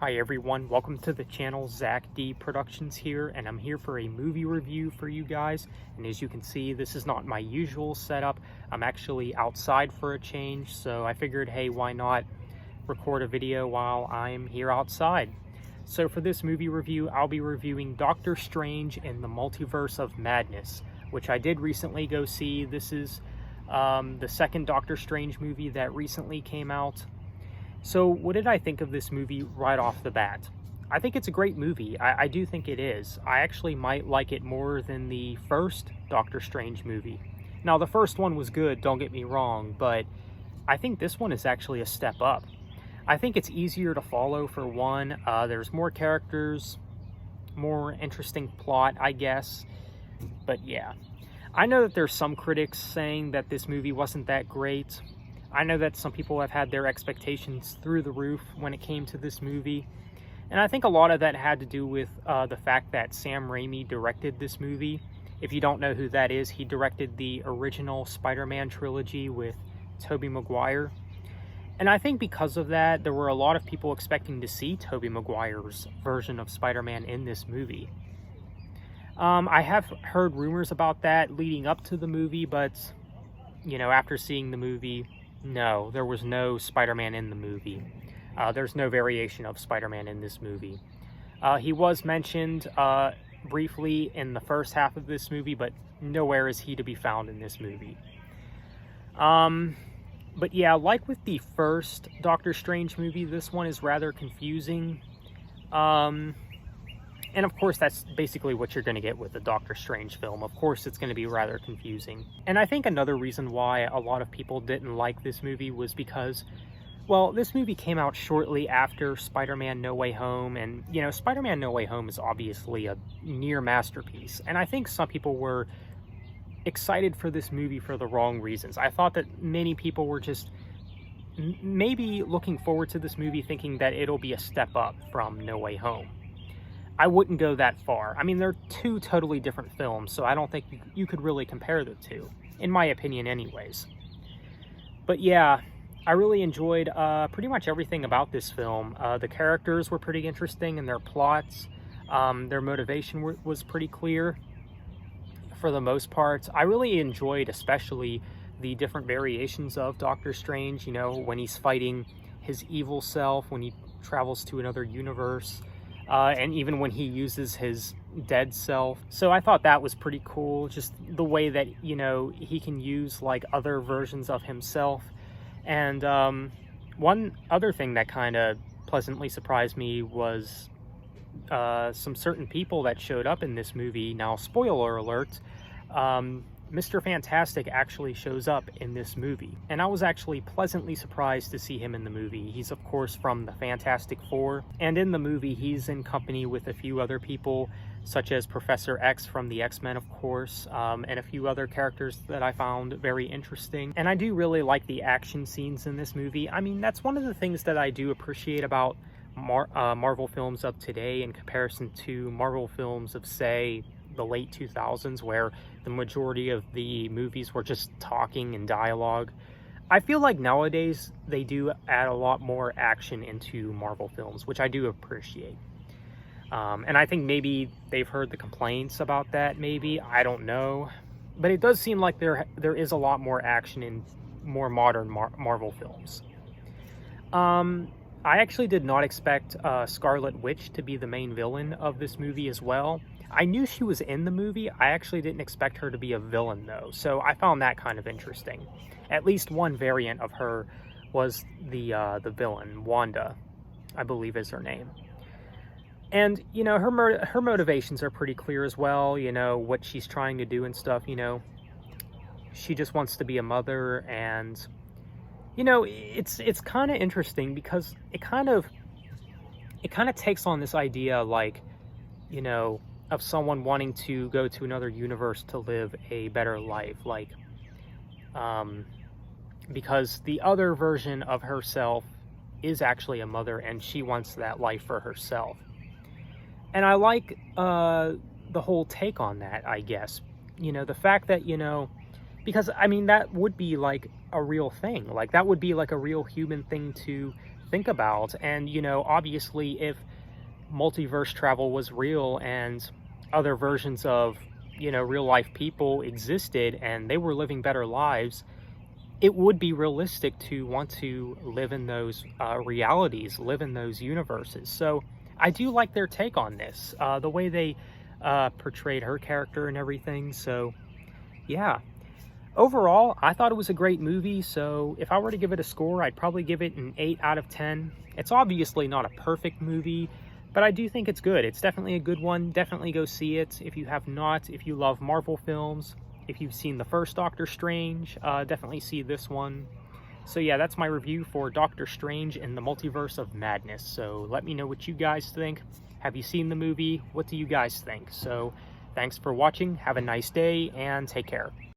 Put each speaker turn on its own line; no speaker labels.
Hi everyone, welcome to the channel. Zach D Productions here, and I'm here for a movie review for you guys. And as you can see, this is not my usual setup. I'm actually outside for a change, so I figured, hey, why not record a video while I'm here outside? So for this movie review, I'll be reviewing Doctor Strange in the Multiverse of Madness, which I did recently go see. This is the second Doctor Strange movie that recently came out. So what did I think of this movie right off the bat? I think it's a great movie. I do think it is. I actually might like it more than the first Doctor Strange movie. Now, the first one was good, don't get me wrong, but I think this one is actually a step up. I think it's easier to follow, for one. There's more characters, more interesting plot, I guess. But yeah, I know that there's some critics saying that this movie wasn't that great. I know that some people have had their expectations through the roof when it came to this movie. And I think a lot of that had to do with the fact that Sam Raimi directed this movie. If you don't know who that is, he directed the original Spider-Man trilogy with Tobey Maguire. And I think because of that, there were a lot of people expecting to see Tobey Maguire's version of Spider-Man in this movie. I have heard rumors about that leading up to the movie, but, you know, after seeing the movie, no, there was no Spider-Man in the movie. There's no variation of Spider-Man in this movie. He was mentioned briefly in the first half of this movie, but nowhere is he to be found in this movie. But yeah, like with the first Doctor Strange movie, this one is rather confusing. And of course, that's basically what you're going to get with the Doctor Strange film. Of course, it's going to be rather confusing. And I think another reason why a lot of people didn't like this movie was because, well, this movie came out shortly after SpiderMan No Way Home. And, you know, SpiderMan No Way Home is obviously a near masterpiece. And I think some people were excited for this movie for the wrong reasons. I thought that many people were just maybe looking forward to this movie thinking that it'll be a step up from No Way Home. I wouldn't go that far. I mean, they're two totally different films, so I don't think you could really compare the two, in my opinion anyways. But yeah, I really enjoyed pretty much everything about this film. The characters were pretty interesting, and their plots, their motivation was pretty clear for the most part. I really enjoyed especially the different variations of Doctor Strange, you know, when he's fighting his evil self, when he travels to another universe, and even when he uses his dead self. So I thought that was pretty cool, just the way that, you know, he can use like other versions of himself. And one other thing that kind of pleasantly surprised me was some certain people that showed up in this movie. Now, spoiler alert, Mr. Fantastic actually shows up in this movie, and I was actually pleasantly surprised to see him in the movie. He's of course from the Fantastic Four, and in the movie he's in company with a few other people, such as Professor X from the X-Men, of course, and a few other characters that I found very interesting. And I do really like the action scenes in this movie. I mean, that's one of the things that I do appreciate about Marvel films of today in comparison to Marvel films of, say, the late 2000s, where the majority of the movies were just talking and dialogue. I feel like nowadays they do add a lot more action into Marvel films, which I do appreciate. And I think maybe they've heard the complaints about that, maybe. I don't know. But it does seem like there is a lot more action in more modern Marvel films. I actually did not expect Scarlet Witch to be the main villain of this movie as well. I knew she was in the movie. I actually didn't expect her to be a villain, though. So I found that kind of interesting. At least one variant of her was the villain, Wanda, I believe is her name. And, you know, her motivations are pretty clear as well. You know, what she's trying to do and stuff, you know. She just wants to be a mother, and, you know, it's kind of interesting because it kind of takes on this idea, like, you know, of someone wanting to go to another universe to live a better life, like, because the other version of herself is actually a mother, and she wants that life for herself. And I like the whole take on that, I guess. You know, the fact that, you know, because, I mean, that would be like a real thing. Like, that would be like a real human thing to think about. And, you know, obviously if multiverse travel was real and other versions of, you know, real life people existed and they were living better lives, it would be realistic to want to live in those realities, live in those universes. So I do like their take on this, the way they portrayed her character and everything. So yeah, overall, I thought it was a great movie. So if I were to give it a score, I'd probably give it an 8 out of 10. It's obviously not a perfect movie, but I do think it's good. It's definitely a good one. Definitely go see it if you have not. If you love Marvel films, if you've seen the first Doctor Strange, definitely see this one. So yeah, that's my review for Doctor Strange in the Multiverse of Madness. So let me know what you guys think. Have you seen the movie? What do you guys think? So thanks for watching. Have a nice day and take care.